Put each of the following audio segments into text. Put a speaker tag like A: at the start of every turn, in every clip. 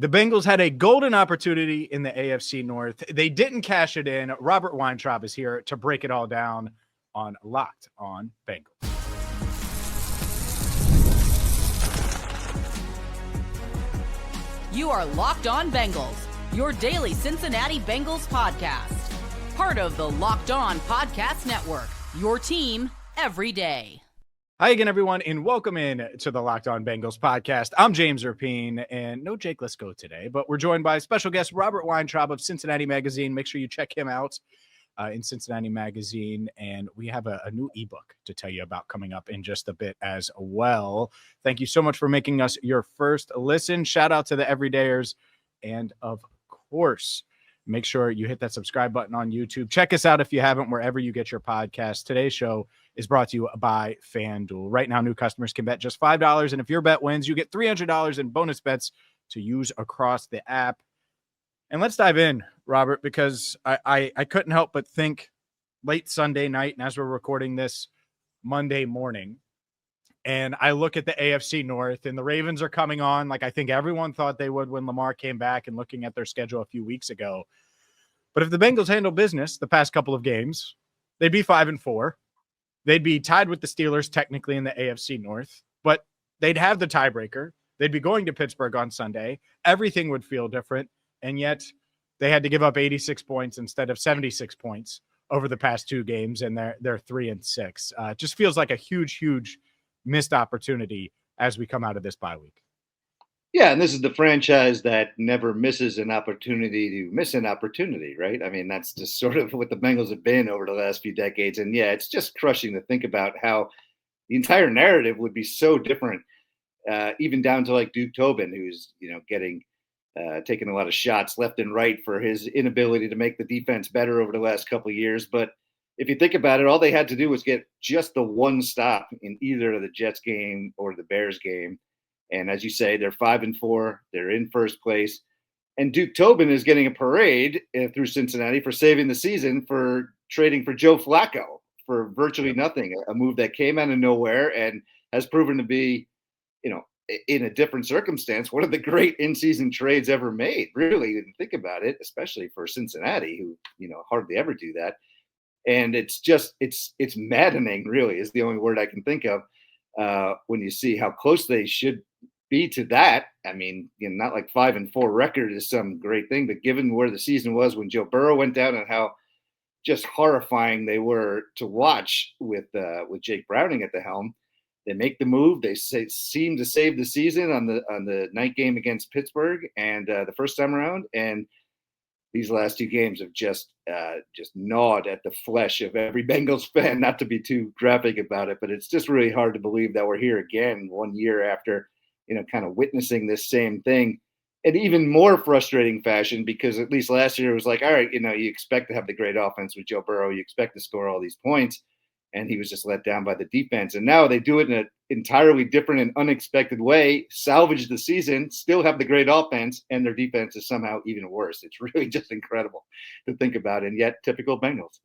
A: The Bengals had a golden opportunity in the AFC North. They didn't cash it in. Robert Weintraub is here to break it all down on Locked on Bengals.
B: You are Locked on Bengals, your daily Cincinnati Bengals podcast. Part of the Locked on Podcast Network, your team every day.
A: Hi again, everyone, and welcome in to the Locked on Bengals podcast. I'm James Rapien, and no Jake Lisco today, but we're joined by special guest Robert Weintraub of Cincinnati Magazine. Make sure you check him out in Cincinnati Magazine, and we have a new ebook to tell you about coming up in just a bit as well. Thank you so much for making us your first listen. Shout out to the everydayers, and of course, make sure you hit that subscribe button on YouTube. Check us out if you haven't, wherever you get your podcasts. Today's show is brought to you by FanDuel. Right now, new customers can bet just $5, and if your bet wins, you get $300 in bonus bets to use across the app. And let's dive in, Robert, because I couldn't help but think late Sunday night, and as we're recording this Monday morning, and I look at the AFC North, and the Ravens are coming on like I think everyone thought they would when Lamar came back, and looking at their schedule a few weeks ago. But if the Bengals handle business the past couple of games, they'd be 5-4. They'd be tied with the Steelers technically in the AFC North, but they'd have the tiebreaker. They'd be going to Pittsburgh on Sunday. Everything would feel different, and yet they had to give up 86 points instead of 76 points over the past two games, and they're 3-6. It just feels like a huge missed opportunity as we come out of this bye week.
C: Yeah, and this is the franchise that never misses an opportunity to miss an opportunity, right? I mean, that's just sort of what the Bengals have been over the last few decades. And yeah, it's just crushing to think about how the entire narrative would be so different, even down to like Duke Tobin, who's, getting taking a lot of shots left and right for his inability to make the defense better over the last couple of years. But if you think about it, all they had to do was get just the one stop in either the Jets game or the Bears game. And as you say, they're 5-4. They're in first place. And Duke Tobin is getting a parade through Cincinnati for saving the season, for trading for Joe Flacco for virtually nothing, a move that came out of nowhere and has proven to be, in a different circumstance, one of the great in-season trades ever made, really, when you think about it, especially for Cincinnati, who, hardly ever do that. And it's maddening, really, is the only word I can think of when you see how close they should be to that. I mean, not like 5-4 record is some great thing, but given where the season was when Joe Burrow went down and how just horrifying they were to watch with Jake Browning at the helm, they make the move. They seem to save the season on the night game against Pittsburgh and the first time around. And these last two games have just gnawed at the flesh of every Bengals fan. Not to be too graphic about it, but it's just really hard to believe that we're here again 1 year after, kind of witnessing this same thing, in even more frustrating fashion, because at least last year it was like, all right, you expect to have the great offense with Joe Burrow, you expect to score all these points, and he was just let down by the defense. And now they do it in an entirely different and unexpected way, salvage the season, still have the great offense, and their defense is somehow even worse. It's really just incredible to think about, and yet typical Bengals.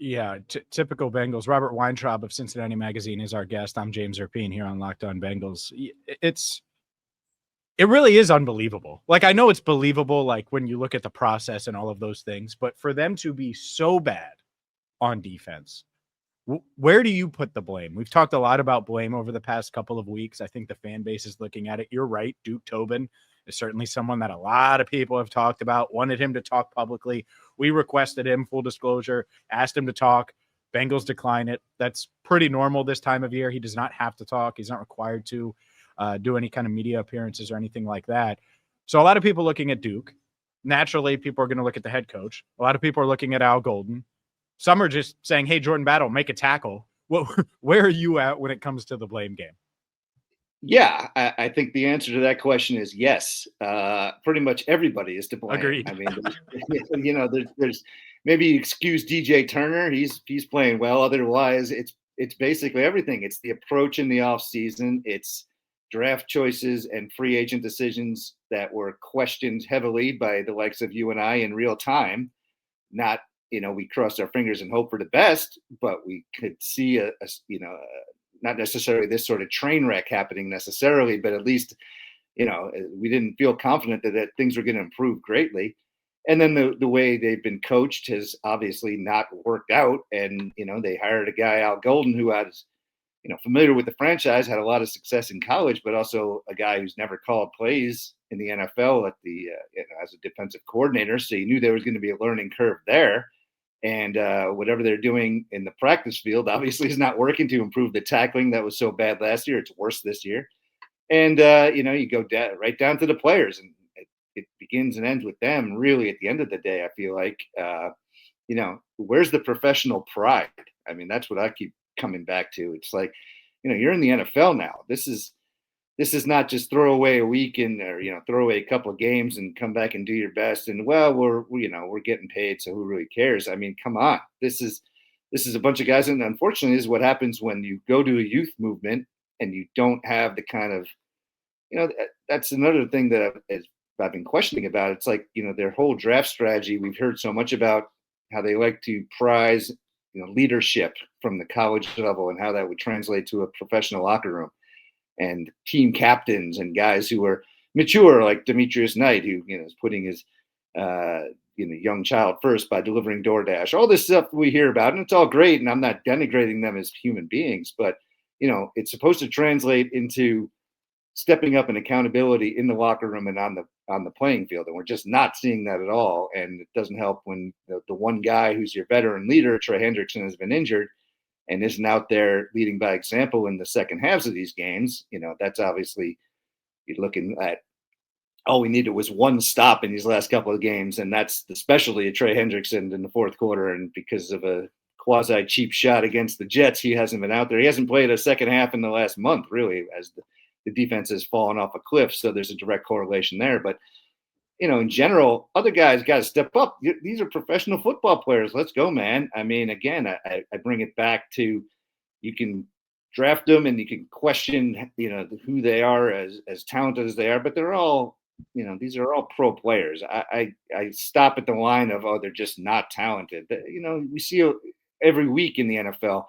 A: Yeah, typical Bengals. Robert Weintraub of Cincinnati Magazine is our guest. I'm James Rapien here on Locked on Bengals. It really is unbelievable. Like, I know it's believable, like when you look at the process and all of those things, but for them to be so bad on defense, where do you put the blame? We've talked a lot about blame over the past couple of weeks. I think the fan base is looking at it. You're right. Duke Tobin is certainly someone that a lot of people have talked about, wanted him to talk publicly. We requested him, full disclosure, asked him to talk. Bengals decline it. That's pretty normal this time of year. He does not have to talk. He's not required to do any kind of media appearances or anything like that. So a lot of people looking at Duke. Naturally, people are going to look at the head coach. A lot of people are looking at Al Golden. Some are just saying, hey, Jordan Battle, make a tackle. Where are you at when it comes to the blame game?
C: Yeah, I think the answer to that question is yes. Pretty much everybody is to blame.
A: Agreed.
C: I mean, there's maybe you excuse DJ Turner. He's playing well. Otherwise, it's basically everything. It's the approach in the offseason. It's draft choices and free agent decisions that were questioned heavily by the likes of you and I in real time. Not, we crossed our fingers and hope for the best, but we could see not necessarily this sort of train wreck happening necessarily, but at least, we didn't feel confident that things were going to improve greatly. And then the way they've been coached has obviously not worked out. And, they hired a guy, Al Golden, who was, familiar with the franchise, had a lot of success in college, but also a guy who's never called plays in the NFL as a defensive coordinator. So you knew there was going to be a learning curve there. And whatever they're doing in the practice field obviously is not working to improve the tackling that was so bad last year. It's worse this year. And, you go right down to the players, and it begins and ends with them. Really, at the end of the day, I feel like, where's the professional pride? I mean, that's what I keep coming back to. It's like, you're in the NFL now. This is not just throw away a weekend or, throw away a couple of games and come back and do your best. And we're getting paid, so who really cares? I mean, come on. This is a bunch of guys. And unfortunately, this is what happens when you go to a youth movement and you don't have the kind of, that's another thing that I've been questioning about. It's like, their whole draft strategy. We've heard so much about how they like to prize, leadership from the college level and how that would translate to a professional locker room, and team captains and guys who are mature, like Demetrius Knight, who, is putting his, young child first by delivering DoorDash, all this stuff we hear about. And it's all great. And I'm not denigrating them as human beings, but, it's supposed to translate into stepping up and accountability in the locker room and on the playing field. And we're just not seeing that at all. And it doesn't help when the one guy who's your veteran leader, Trey Hendrickson, has been injured and isn't out there leading by example in the second halves of these games. That's obviously, you're looking at, all we needed was one stop in these last couple of games. And that's the specialty of Trey Hendrickson in the fourth quarter. And because of a quasi cheap shot against the Jets, he hasn't been out there. He hasn't played a second half in the last month, really, as the defense has fallen off a cliff. So there's a direct correlation there. But, in general, other guys got to step up. These are professional football players. Let's go, man. I mean, again, I bring it back to, you can draft them and you can question, who they are as talented as they are, but they're all, these are all pro players. I stop at the line of, they're just not talented. We see every week in the NFL,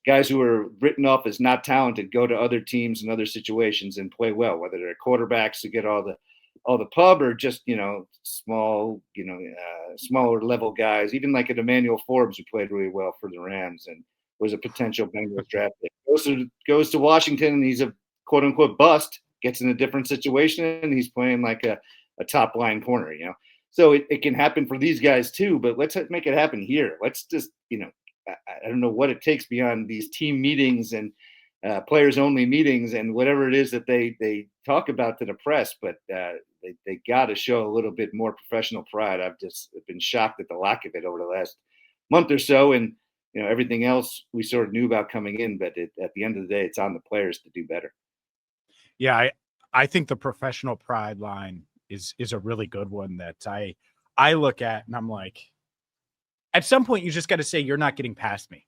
C: guys who are written off as not talented go to other teams and other situations and play well, whether they're quarterbacks who get all the pub or just, small, smaller level guys, even like an Emmanuel Forbes, who played really well for the Rams and was a potential Bengals draft pick. Goes to Washington and he's a quote unquote bust, gets in a different situation and he's playing like a top line corner, So it can happen for these guys too, but let's make it happen here. Let's just, I don't know what it takes beyond these team meetings and players only meetings and whatever it is that they talk about to the press, but they got to show a little bit more professional pride. I've just been shocked at the lack of it over the last month or so. And, everything else we sort of knew about coming in, but at the end of the day, it's on the players to do better.
A: Yeah. I think the professional pride line is a really good one that I look at and I'm like, at some point, you just got to say, you're not getting past me.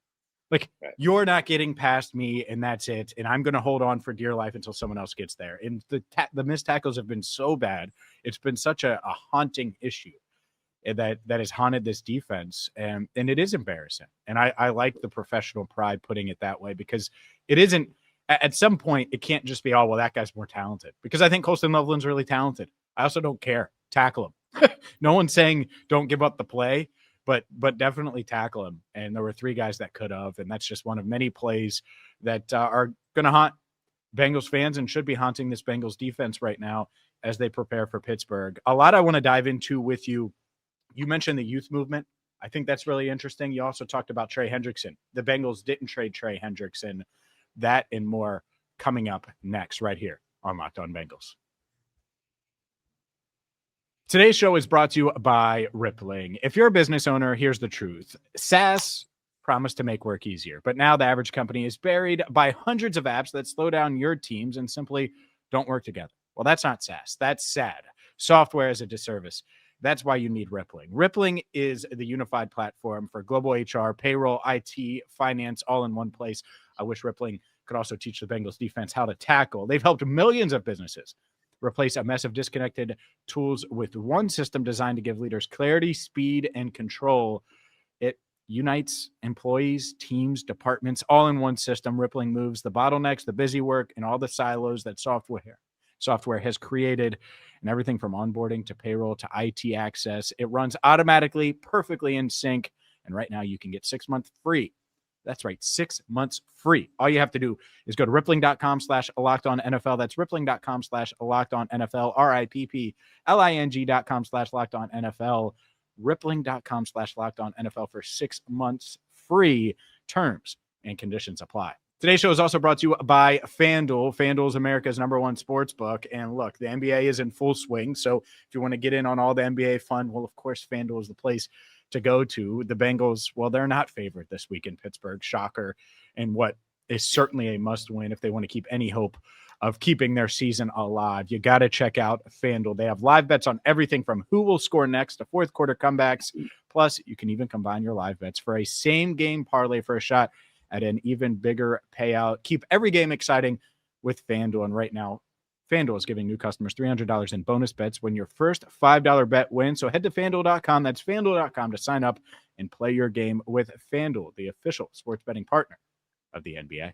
A: Like, right. You're not getting past me, and that's it. And I'm going to hold on for dear life until someone else gets there. And the missed tackles have been so bad. It's been such a haunting issue that has haunted this defense. And it is embarrassing. And I like the professional pride putting it that way, because it isn't, at some point, it can't just be, that guy's more talented. Because I think Colston Loveland's really talented. I also don't care. Tackle him. No one's saying don't give up the play. But definitely tackle him. And there were three guys that could have, and that's just one of many plays that are going to haunt Bengals fans and should be haunting this Bengals defense right now as they prepare for Pittsburgh. A lot I want to dive into with you. You mentioned the youth movement. I think that's really interesting. You also talked about Trey Hendrickson. The Bengals didn't trade Trey Hendrickson. That and more coming up next right here on Locked On Bengals. Today's show is brought to you by Rippling. If you're a business owner, here's the truth. SaaS promised to make work easier, but now the average company is buried by hundreds of apps that slow down your teams and simply don't work together. Well, that's not SaaS. That's sad. Software as a disservice. That's why you need Rippling. Rippling is the unified platform for global HR, payroll, IT, finance, all in one place. I wish Rippling could also teach the Bengals defense how to tackle. They've helped millions of businesses replace a mess of disconnected tools with one system designed to give leaders clarity, speed, and control. It unites employees, teams, departments, all in one system. Rippling moves the bottlenecks, the busy work, and all the silos that software software has created, and everything from onboarding to payroll to IT access. It runs automatically, perfectly in sync. And right now you can get 6 months free. That's right, 6 months free. All you have to do is go to rippling.com/lockedonnfl. That's rippling.com/lockedonnfl, rippling.com/lockedonnfl, rippling.com/lockedonnfl for 6 months free. Terms and conditions apply. Today's show is also brought to you by FanDuel. FanDuel is America's #1 sports book. And look, the NBA is in full swing. So if you want to get in on all the NBA fun, well, of course, FanDuel is the place to go to. The Bengals, well, they're not favored this week in Pittsburgh. Shocker. And what is certainly a must win if they want to keep any hope of keeping their season alive. You got to check out FanDuel. They have live bets on everything from who will score next to fourth quarter comebacks. Plus, you can even combine your live bets for a same game parlay for a shot at an even bigger payout. Keep every game exciting with FanDuel. And right now, FanDuel is giving new customers $300 in bonus bets when your first $5 bet wins. So head to FanDuel.com. That's FanDuel.com to sign up and play your game with FanDuel, the official sports betting partner of the NBA.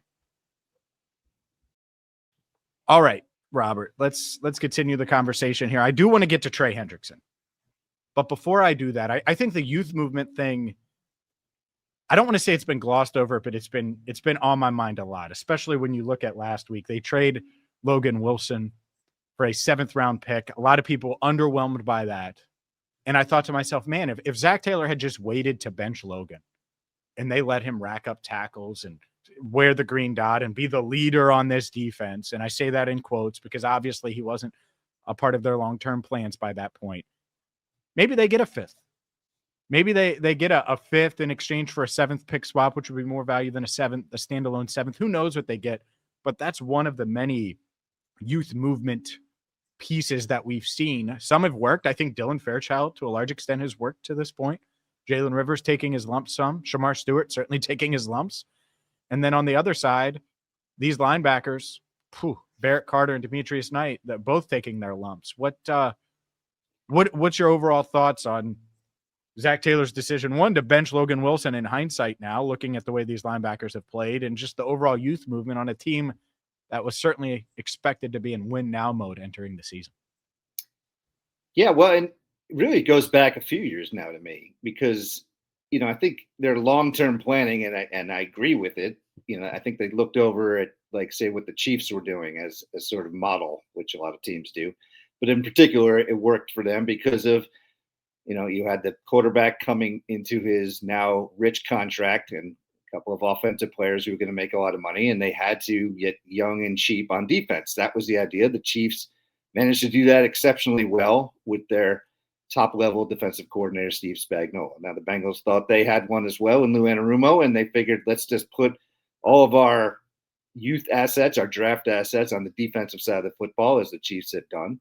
A: All right, Robert, let's continue the conversation here. I do want to get to Trey Hendrickson. But before I do that, I think the youth movement thing, I don't want to say it's been glossed over, but it's been on my mind a lot, especially when you look at last week. They trade Logan Wilson for a 7th round pick. A lot of people underwhelmed by that. And I thought to myself, man, if Zach Taylor had just waited to bench Logan and they let him rack up tackles and wear the green dot and be the leader on this defense, and I say that in quotes because obviously he wasn't a part of their long-term plans by that point, maybe they get a 5th. Maybe they get a 5th in exchange for a 7th pick swap, which would be more value than a standalone 7th. Who knows what they get? But that's one of the many youth movement pieces that we've seen. Some have worked. I think Dylan Fairchild, to a large extent, has worked to this point. Jalen Rivers taking his lumps some. Shamar Stewart certainly taking his lumps. And then on the other side, these linebackers, Barrett Carter and Demetrius Knight, that both taking their lumps. What's your overall thoughts on Zach Taylor's decision, one, to bench Logan Wilson in hindsight now, looking at the way these linebackers have played, and just the overall youth movement on a team that was certainly expected to be in win-now mode entering the season?
C: Yeah, well, and really it goes back a few years now to me because, I think their long-term planning, and I agree with it. I think they looked over at, like, say, what the Chiefs were doing as a sort of model, which a lot of teams do. But in particular, it worked for them because of, you had the quarterback coming into his now rich contract and a couple of offensive players who were going to make a lot of money, and they had to get young and cheap on defense. That was the idea. The Chiefs managed to do that exceptionally well with their top-level defensive coordinator, Steve Spagnuolo. Now, the Bengals thought they had one as well in Lou Anarumo, and they figured, let's just put all of our youth assets, our draft assets, on the defensive side of the football, as the Chiefs had done,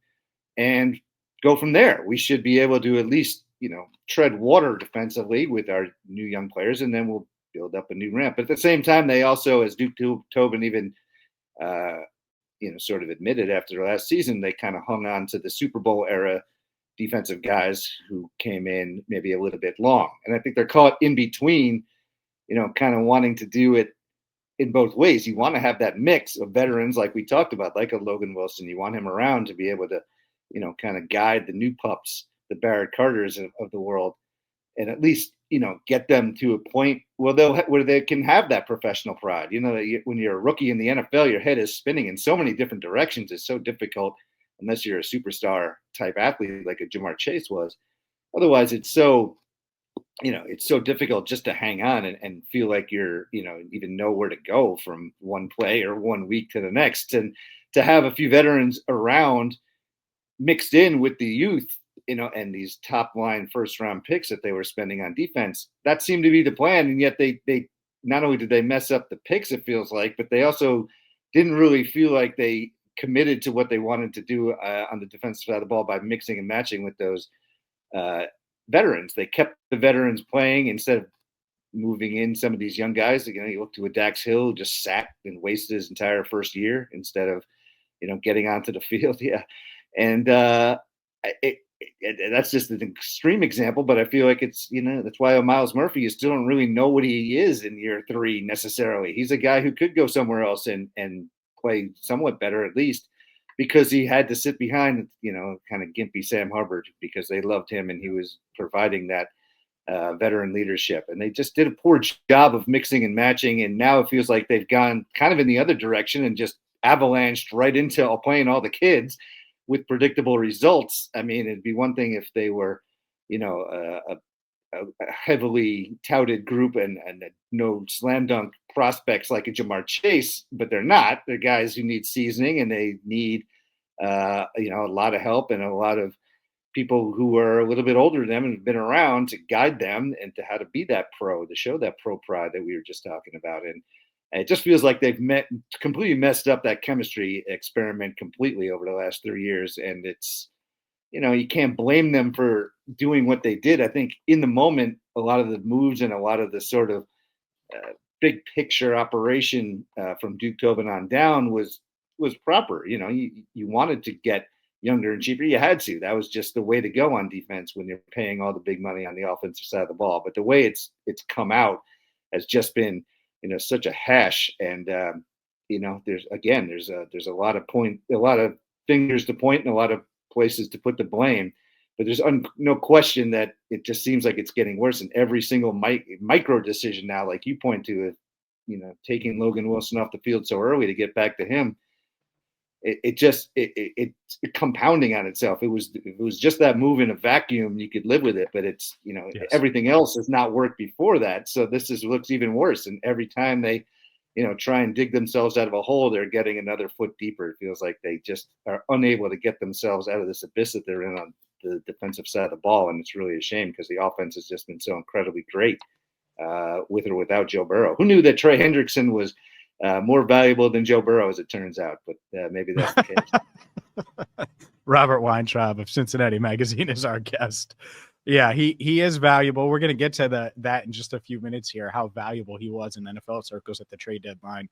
C: and go from there. We should be able to at least, tread water defensively with our new young players, and then we'll build up a new ramp. But at the same time, they also, as Duke Tobin even, sort of admitted after the last season, they kind of hung on to the Super Bowl era defensive guys who came in maybe a little bit long. And I think they're caught in between, kind of wanting to do it in both ways. You want to have that mix of veterans like we talked about, like a Logan Wilson. You want him around to be able to, kind of guide the new pups, the Barrett Carters of the world, and at least, get them to a point where they can have that professional pride. When you're a rookie in the NFL, your head is spinning in so many different directions. It's so difficult unless you're a superstar type athlete like a Jamar Chase was. Otherwise, it's so difficult just to hang on and feel like you're, even know where to go from one play or 1 week to the next. And to have a few veterans around mixed in with the youth, and these top line first round picks that they were spending on defense, that seemed to be the plan. And yet they not only did they mess up the picks, it feels like, but they also didn't really feel like they committed to what they wanted to do on the defensive side of the ball by mixing and matching with those veterans. They kept the veterans playing instead of moving in some of these young guys. You look to a Dax Hill who just sat and wasted his entire first year instead of, getting onto the field. Yeah. And that's just an extreme example, but I feel like it's, that's why Miles Murphy, you still don't really know what he is in year 3 necessarily. He's a guy who could go somewhere else and play somewhat better at least. because he had to sit behind, kind of gimpy Sam Hubbard because they loved him and he was providing that veteran leadership. And they just did a poor job of mixing and matching. And now it feels like they've gone kind of in the other direction and just avalanched right into playing all the kids with predictable results. I mean, it'd be one thing if they were, a heavily touted group and no slam dunk prospects like a Jamar Chase, but they're not. They're guys who need seasoning and they need, a lot of help and a lot of people who are a little bit older than them and have been around to guide them and to how to be that pro, to show that pro pride that we were just talking about. And it just feels like they've completely messed up that chemistry experiment completely over the last 3 years. And it's, you can't blame them for doing what they did. I think in the moment, a lot of the moves and a lot of the sort of big picture operation from Duke Tobin on down was proper. You wanted to get younger and cheaper. You had to. That was just the way to go on defense when you're paying all the big money on the offensive side of the ball. But the way it's come out has just been, such a hash. And there's a lot of fingers to point and a lot of places to put the blame. But there's no question that it just seems like it's getting worse. And every single micro decision now, like you point to, taking Logan Wilson off the field so early to get back to him, it's compounding on itself. It was just that move in a vacuum. You could live with it, but it's,
A: Yes.
C: Everything else has not worked before that. So this looks even worse. And every time they, try and dig themselves out of a hole, they're getting another foot deeper. It feels like they just are unable to get themselves out of this abyss that they're in on the defensive side of the ball. And it's really a shame because the offense has just been so incredibly great with or without Joe Burrow. Who knew that Trey Hendrickson was more valuable than Joe Burrow, as it turns out, but maybe that's the case.
A: Robert Weintraub of Cincinnati Magazine is our guest. Yeah, he is valuable. We're going to get to that in just a few minutes here, how valuable he was in NFL circles at the trade deadline.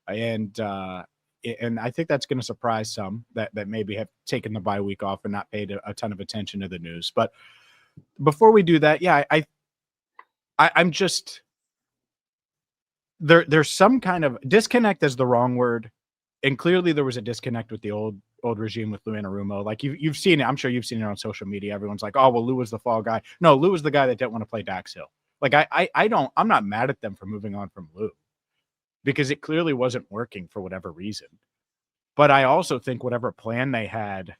A: And I think that's going to surprise some that maybe have taken the bye week off and not paid a ton of attention to the news. But before we do that, yeah, I'm just there's some kind of disconnect is the wrong word. And clearly there was a disconnect with the old regime with Lou Anarumo. Like you've seen it. I'm sure you've seen it on social media. Everyone's like, oh, well, Lou was the fall guy. No, Lou was the guy that didn't want to play Dax Hill. Like I'm not mad at them for moving on from Lou because it clearly wasn't working for whatever reason. But I also think whatever plan they had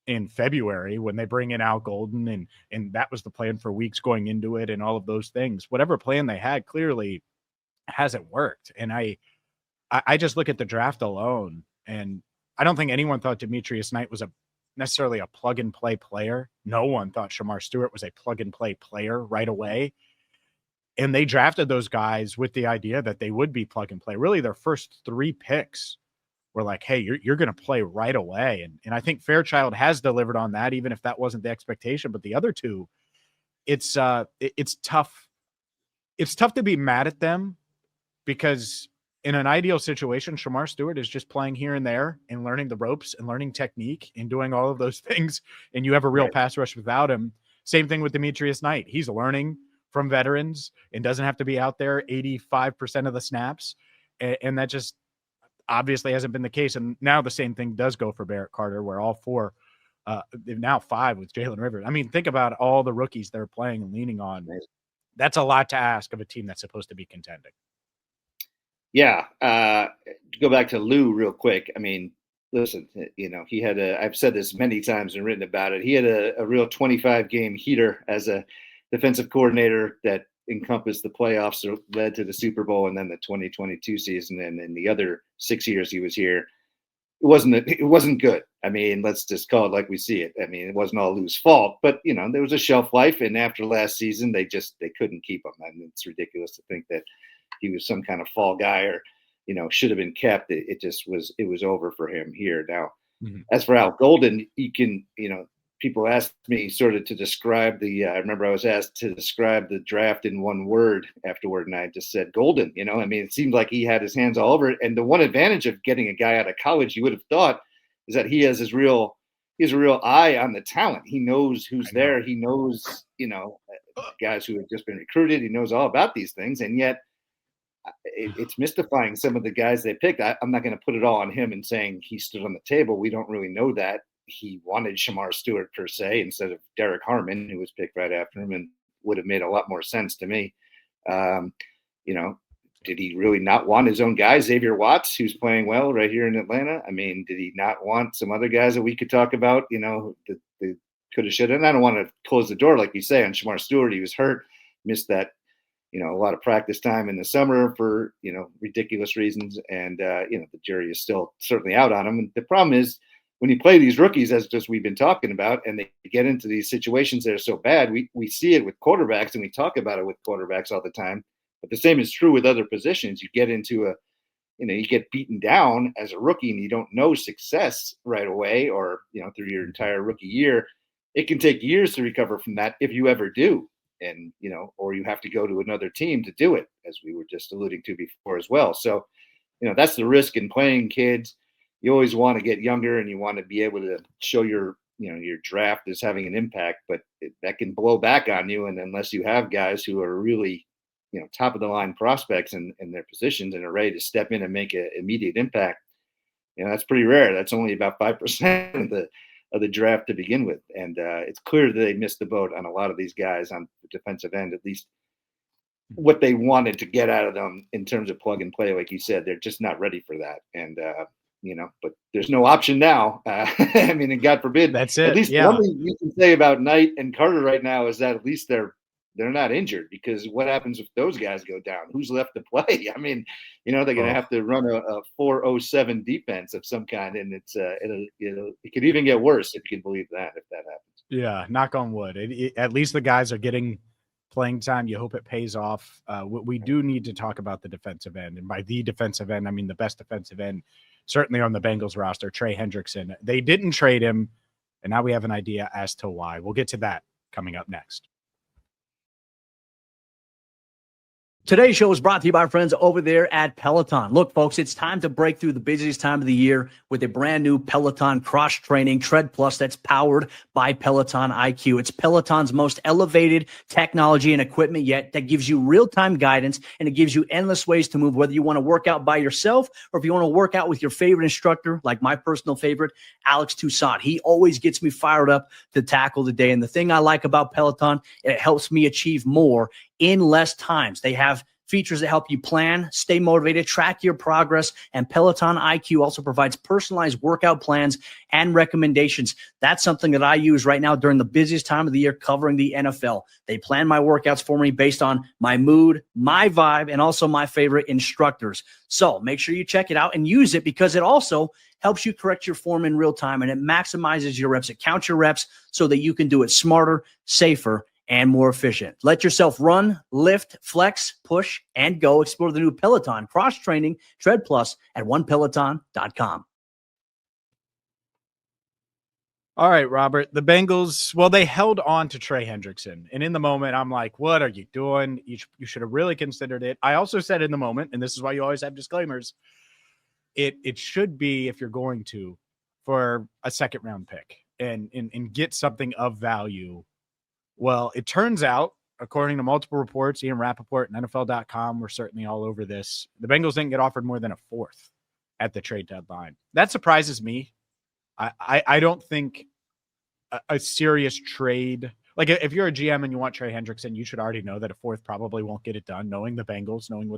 A: in February when they bring in Al Golden and that was the plan for weeks going into it and all of those things, whatever plan they had clearly hasn't worked. And I just look at the draft alone, and I don't think anyone thought Demetrius Knight was necessarily a plug and play player. No one thought Shamar Stewart was a plug and play player right away. And they drafted those guys with the idea that they would be plug and play. Really, their first 3 picks were like, hey, you're going to play right away. And I think Fairchild has delivered on that, even if that wasn't the expectation. But the other two, it's tough. It's tough to be mad at them because in an ideal situation, Shamar Stewart is just playing here and there and learning the ropes and learning technique and doing all of those things. And you have a real pass rush without him. Same thing with Demetrius Knight. He's learning from veterans and doesn't have to be out there 85% of the snaps. And that just obviously hasn't been the case. And now the same thing does go for Barrett Carter, where all 4, now 5 with Jalen Rivers. I mean, think about all the rookies they're playing and leaning on. That's a lot to ask of a team that's supposed to be contending.
C: Yeah. To go back to Lou real quick. I mean, listen, he had I've said this many times and written about it. He had a real 25 game heater as a defensive coordinator that encompassed the playoffs, or led to the Super Bowl, and then the 2022 season. And in the other 6 years he was here, it wasn't good. I mean, let's just call it like we see it. I mean, it wasn't all Lou's fault, but there was a shelf life. And after last season, they couldn't keep him. And it's ridiculous to think that he was some kind of fall guy or, should have been kept. It was over for him here. Now, as for Al Golden, people asked me sort of to describe I remember I was asked to describe the draft in one word afterward, and I just said Golden. I mean, it seemed like he had his hands all over it. And the one advantage of getting a guy out of college, you would have thought, is that he has a real eye on the talent. He knows who's there. He knows, guys who have just been recruited. He knows all about these things. And yet it's mystifying some of the guys they picked. I'm not going to put it all on him and saying he stood on the table. We don't really know that. He wanted Shamar Stewart per se instead of Derek Harmon, who was picked right after him, and would have made a lot more sense to me. Did he really not want his own guy, Xavier Watts, who's playing well right here in Atlanta? I mean, did he not want some other guys that we could talk about, that could have, should have? And I don't want to close the door, like you say, on Shamar Stewart. He was hurt, missed that, a lot of practice time in the summer for, ridiculous reasons. And, the jury is still certainly out on him. And the problem is when you play these rookies, as just we've been talking about, and they get into these situations that are so bad, we see it with quarterbacks, and we talk about it with quarterbacks all the time. But the same is true with other positions. You get into you get beaten down as a rookie and you don't know success right away or, through your entire rookie year. It can take years to recover from that if you ever do. And, or you have to go to another team to do it, as we were just alluding to before as well. So, that's the risk in playing kids. You always want to get younger and you want to be able to show your draft is having an impact, but that can blow back on you. And unless you have guys who are really, top of the line prospects in their positions and are ready to step in and make an immediate impact, that's pretty rare. That's only about 5% of the draft to begin with. And it's clear that they missed the boat on a lot of these guys on the defensive end, at least what they wanted to get out of them in terms of plug and play. Like you said, they're just not ready for that. And, but there's no option now. I mean, and God forbid,
A: that's it.
C: At least one thing you can say about Knight and Carter right now is that at least they're not injured, because what happens if those guys go down? Who's left to play? I mean, they're going to have to run a 4-0-7 defense of some kind, and it's it could even get worse if you can believe that, if that happens.
A: Yeah, knock on wood. At least the guys are getting playing time. You hope it pays off. We do need to talk about the defensive end, and by the defensive end, I mean the best defensive end, certainly on the Bengals roster, Trey Hendrickson. They didn't trade him, and now we have an idea as to why. We'll get to that coming up next.
D: Today's show is brought to you by our friends over there at Peloton. Look, folks, it's time to break through the busiest time of the year with a brand new Peloton cross-training Tread Plus that's powered by Peloton IQ. It's Peloton's most elevated technology and equipment yet that gives you real-time guidance, and it gives you endless ways to move, whether you want to work out by yourself or if you want to work out with your favorite instructor, like my personal favorite, Alex Toussaint. He always gets me fired up to tackle the day. And the thing I like about Peloton, it helps me achieve more in less times. They have features that help you plan, stay motivated, track your progress, and Peloton IQ also provides personalized workout plans and recommendations. That's something that I use right now during the busiest time of the year covering the NFL. They plan my workouts for me based on my mood, my vibe, and also my favorite instructors. So make sure you check it out and use it, because it also helps you correct your form in real time, and it maximizes your reps. It counts your reps so that you can do it smarter, safer, and more efficient. Let yourself run, lift, flex, push, and go. Explore the new Peloton cross-training Tread Plus at onepeloton.com.
A: All right, Robert. The Bengals, well, they held on to Trey Hendrickson. And in the moment, I'm like, what are you doing? You should have really considered it. I also said in the moment, and this is why you always have disclaimers, it should be, if you're going to, for a second-round pick and get something of value. Well, it turns out, according to multiple reports, Ian Rappaport and NFL.com were certainly all over this, the Bengals didn't get offered more than a fourth at the trade deadline. That surprises me. I don't think a serious trade, like if you're a GM and you want Trey Hendrickson, you should already know that a fourth probably won't get it done, knowing the Bengals, knowing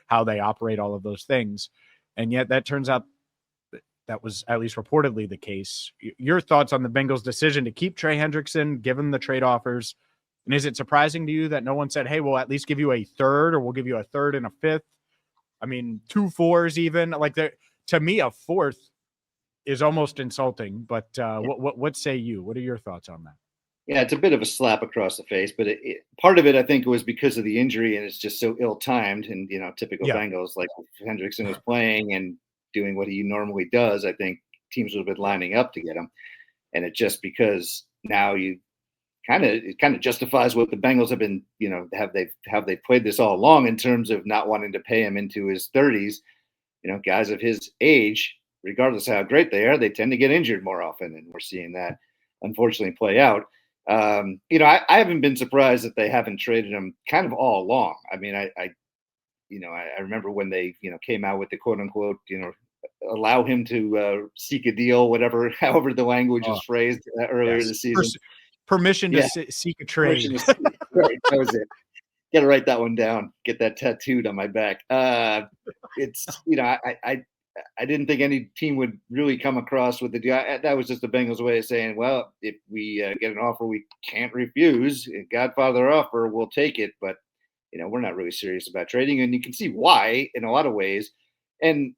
A: how they operate, all of those things. And yet that turns out that was at least reportedly the case. Your thoughts on the Bengals' decision to keep Trey Hendrickson, given the trade offers? And is it surprising to you that no one said, hey, we'll at least give you a third, or we'll give you a third and a fifth? I mean, 2 4s even. Like, to me, a fourth is almost insulting. But what say you? What are your thoughts on that?
C: Yeah, it's a bit of a slap across the face, but part of it, I think, was because of the injury, and it's just so ill-timed. And, typical Bengals, like if Hendrickson was playing and doing what he normally does, I think teams would have been lining up to get him. And it just because now it kind of justifies what the Bengals have been, have they played this all along in terms of not wanting to pay him into his 30s. Guys of his age, regardless of how great they are, they tend to get injured more often, and we're seeing that unfortunately play out. I haven't been surprised that they haven't traded him kind of all along. I mean, I I remember when they, came out with the quote unquote, allow him to seek a deal, whatever, however the language was phrased earlier this season.
A: Permission to seek a trade.
C: Right, that was it. Got to write that one down. Get that tattooed on my back. It's I didn't think any team would really come across with the deal. That was just the Bengals' way of saying, well, if we get an offer we can't refuse, a Godfather offer, we'll take it. But we're not really serious about trading, and you can see why in a lot of ways. And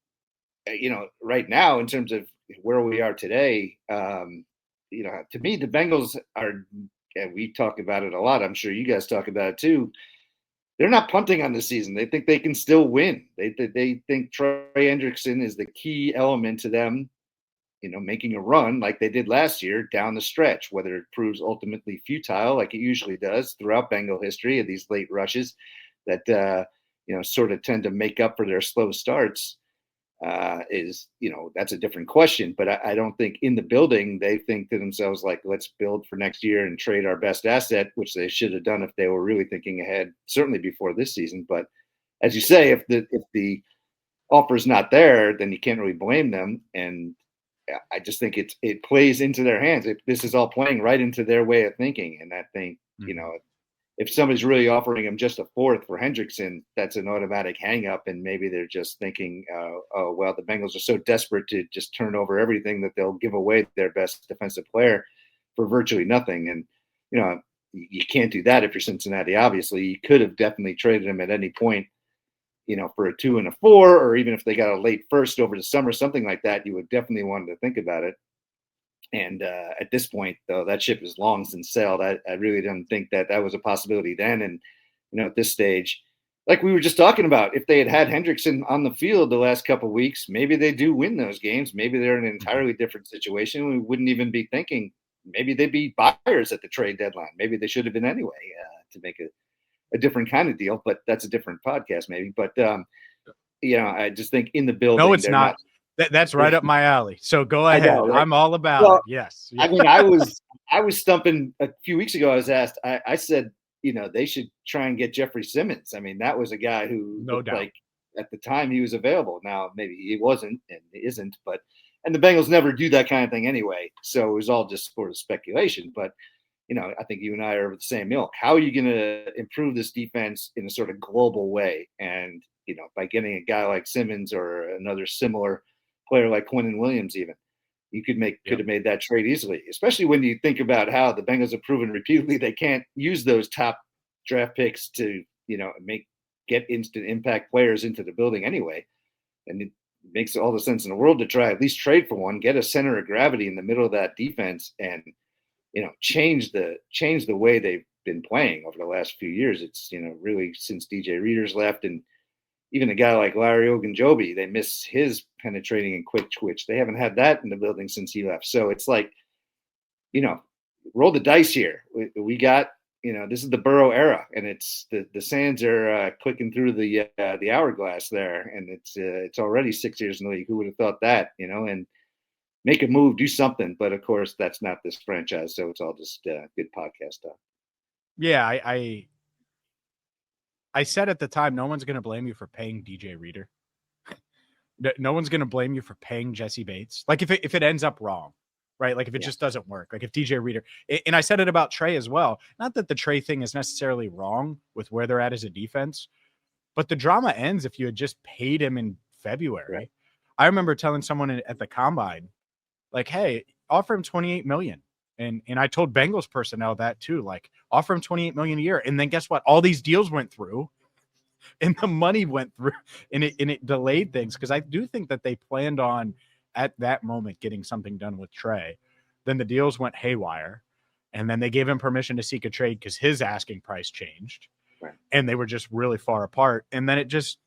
C: right now, in terms of where we are today, to me, the Bengals are. And we talk about it a lot. I'm sure you guys talk about it too. They're not punting on the season. They think they can still win. They think Trey Hendrickson is the key element to them, making a run like they did last year down the stretch, whether it proves ultimately futile like it usually does throughout Bengal history of these late rushes that, sort of tend to make up for their slow starts. That's a different question, but I don't think in the building they think to themselves like, let's build for next year and trade our best asset, which they should have done if they were really thinking ahead, certainly before this season. But as you say, if the offer is not there, then you can't really blame them. And I just think it plays into their hands. This is all playing right into their way of thinking. And I think, if somebody's really offering him just a fourth for Hendrickson, that's an automatic hang up. And maybe they're just thinking, oh, well, the Bengals are so desperate to just turn over everything that they'll give away their best defensive player for virtually nothing. And, you can't do that if you're Cincinnati. Obviously, you could have definitely traded him at any point, for a 2 and a 4, or even if they got a late first over the summer, something like that, you would definitely want to think about it. And at this point, though, that ship is long since sailed. I really didn't think that was a possibility then. And, at this stage, like we were just talking about, if they had Hendrickson on the field the last couple of weeks, maybe they do win those games. Maybe they're in an entirely different situation. We wouldn't even be thinking maybe they'd be buyers at the trade deadline. Maybe they should have been anyway to make a different kind of deal. But that's a different podcast maybe. But, I just think in the building.
A: No, it's not. That's right up my alley. So go ahead. Know, right? I'm all about it. Yes.
C: I mean, I was stumping a few weeks ago. I was asked, I said, they should try and get Jeffrey Simmons. I mean, that was a guy who like at the time he was available. Now, maybe he wasn't and he isn't, and the Bengals never do that kind of thing anyway. So it was all just sort of speculation. But, I think you and I are of the same ilk. How are you going to improve this defense in a sort of global way? And, by getting a guy like Simmons or another similar player like Quentin Williams, even you could have made that trade easily, especially when you think about how the Bengals have proven repeatedly they can't use those top draft picks to, get instant impact players into the building anyway. And it makes all the sense in the world to try at least trade for one, get a center of gravity in the middle of that defense and, change the way they've been playing over the last few years. It's, really since DJ Reader's left, and even a guy like Larry Ogunjobi, they miss his penetrating and quick twitch. They haven't had that in the building since he left. So it's like, roll the dice here. We got, this is the Burrow era, and it's the sands are clicking through the hourglass there, and it's already 6 years in the league. Who would have thought that? And make a move, do something. But of course, that's not this franchise, so it's all just good podcast stuff.
A: Yeah, I said at the time, no one's going to blame you for paying DJ Reader. No one's going to blame you for paying Jesse Bates. Like if it ends up wrong, right? Like if it just doesn't work, like if DJ Reader, and I said it about Trey as well. Not that the Trey thing is necessarily wrong with where they're at as a defense, but the drama ends if you had just paid him in February. Right. I remember telling someone at the combine, like, hey, offer him $28 million. And I told Bengals personnel that too, like offer him $28 million a year. And then guess what? All these deals went through and the money went through and it delayed things. Cause I do think that they planned on at that moment getting something done with Trey. Then the deals went haywire. And then they gave him permission to seek a trade because his asking price changed. Right. And they were just really far apart. And then it just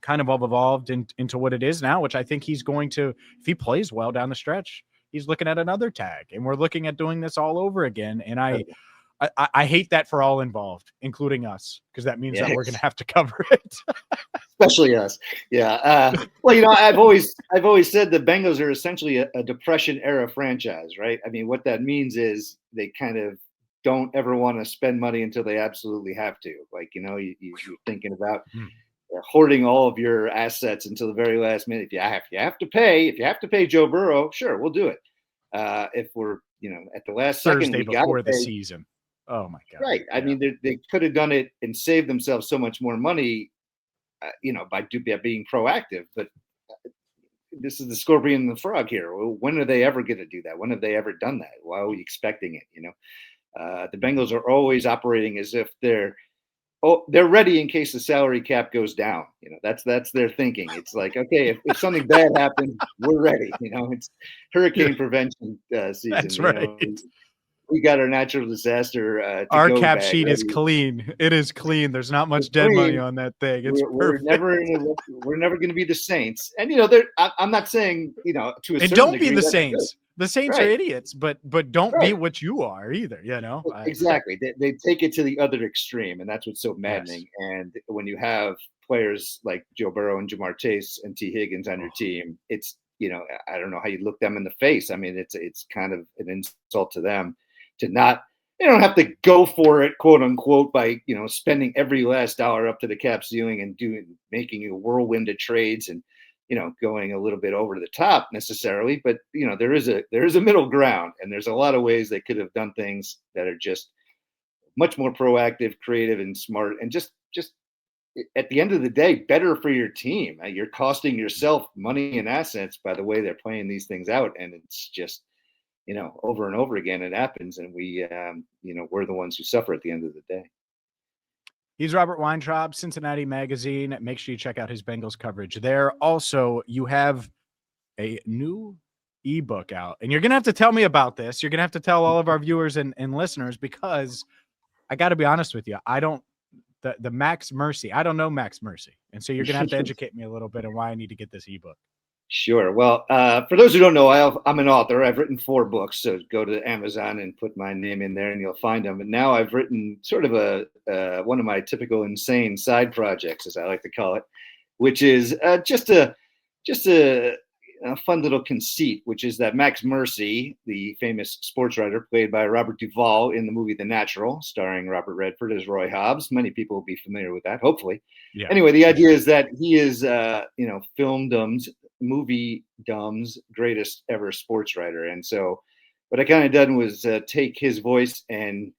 A: kind of evolved into what it is now, which I think he's going to, if he plays well down the stretch, he's looking at another tag, and we're looking at doing this all over again. And I hate that for all involved, including us, because that means that we're going to have to cover it.
C: Especially us. Yeah. Well, I've always said the Bengals are essentially a Depression era franchise, right? I mean, what that means is they kind of don't ever want to spend money until they absolutely have to. Like, you're thinking about hoarding all of your assets until the very last minute. If you have to pay Joe Burrow, sure, we'll do it. If we're, at the last second,
A: Thursday
C: we got
A: before the
C: pay.
A: season. Oh my God.
C: Right. I
A: Yeah.
C: mean, they could have done it and saved themselves so much more money, by being proactive. But this is the scorpion and the frog here. When are they ever going to do that? When have they ever done that? Why are we expecting it? The Bengals are always operating as if they're ready in case the salary cap goes down. That's their thinking. It's like, okay, if something bad happens, we're ready. It's hurricane prevention season.
A: That's right.
C: We got our natural disaster.
A: Our cap
C: bag
A: sheet
C: ready.
A: is clean. It is clean. There's not much dead money on that thing. It's
C: we're never going to be the Saints. And I'm not saying to a certain
A: don't
C: degree,
A: be the
C: that's
A: Saints.
C: good.
A: The Saints
C: Right.
A: are idiots, but don't be
C: Right.
A: what you are either.
C: Exactly. They take it to the other extreme, and that's what's so maddening.
A: Yes.
C: And when you have players like Joe Burrow and Jamar Chase and T. Higgins on your team, it's I don't know how you look them in the face. I mean, it's kind of an insult to them to not. They don't have to go for it, quote unquote, by spending every last dollar up to the cap ceiling and making a whirlwind of trades and going a little bit over the top necessarily. But there is a middle ground, and there's a lot of ways they could have done things that are just much more proactive, creative, and smart, and just at the end of the day, better for your team. You're costing yourself money and assets by the way they're playing these things out, and it's just over and over again it happens, and we we're the ones who suffer at the end of the day.
A: He's Robert Weintraub, Cincinnati Magazine. Make sure you check out his Bengals coverage there. Also, you have a new ebook out, and you're going to have to tell me about this. You're going to have to tell all of our viewers and listeners, because I got to be honest with you. I don't, the Max Mercy, I don't know Max Mercy. And so you're going to have to educate me a little bit on why I need to get this ebook.
C: Sure. Well, for those who don't know, I'm an author. I've written 4 books, so go to Amazon and put my name in there and you'll find them. And now I've written sort of one of my typical insane side projects, as I like to call it, which is just a fun little conceit, which is that Max Mercy, the famous sports writer played by Robert Duvall in the movie The Natural, starring Robert Redford as Roy Hobbs. Many people will be familiar with that, hopefully. Yeah. Anyway, the idea is that he is, movie dumb's greatest ever sports writer. And so what I kind of done was take his voice and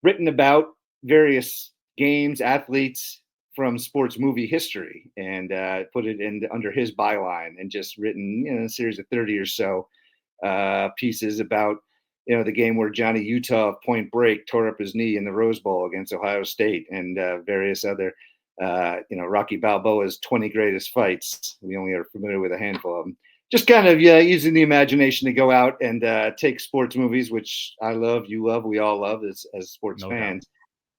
C: written about various games, athletes from sports movie history, and put it under his byline, and just written a series of 30 or so pieces about the game where Johnny Utah of Point Break tore up his knee in the Rose Bowl against Ohio State, and various other Rocky Balboa's 20 greatest fights. We only are familiar with a handful of them. Just kind of using the imagination to go out and take sports movies, which I love, you love, we all love as sports fans,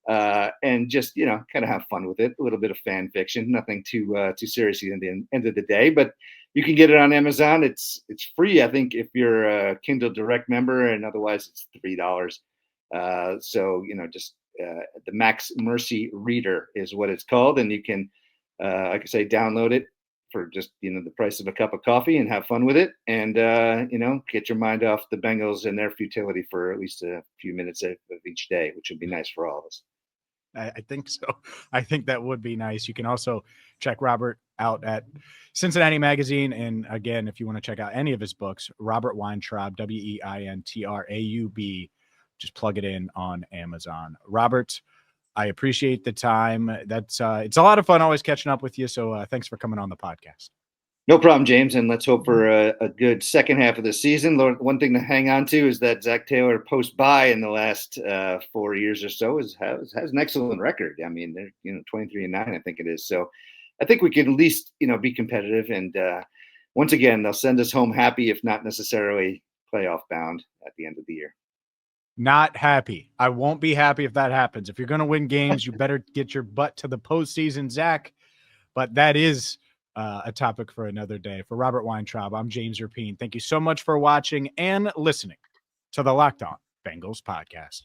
C: and just kind of have fun with it. A little bit of fan fiction, nothing too serious at the end of the day. But you can get it on Amazon. It's free, I think, if you're a Kindle Direct member, and otherwise it's $3. So just the Max Mercy Reader is what it's called, and you can, like I say, download it for just the price of a cup of coffee and have fun with it, and get your mind off the Bengals and their futility for at least a few minutes of each day, which would be nice for all of us.
A: I think so. I think that would be nice. You can also check Robert out at Cincinnati Magazine, and again, if you want to check out any of his books, Robert Weintraub, Weintraub. Just plug it in on Amazon. Robert, I appreciate the time. That's it's a lot of fun always catching up with you. So thanks for coming on the podcast.
C: No problem, James. And let's hope for a good second half of the season. One thing to hang on to is that Zach Taylor post-bye in the last 4 years or so has an excellent record. I mean, they're 23-9, I think it is. So I think we can at least be competitive. And once again, they'll send us home happy, if not necessarily playoff bound at the end of the year.
A: Not happy. I won't be happy if that happens. If you're going to win games, you better get your butt to the postseason, Zach. But that is a topic for another day. For Robert Weintraub, I'm James Rapien. Thank you so much for watching and listening to the Locked On Bengals podcast.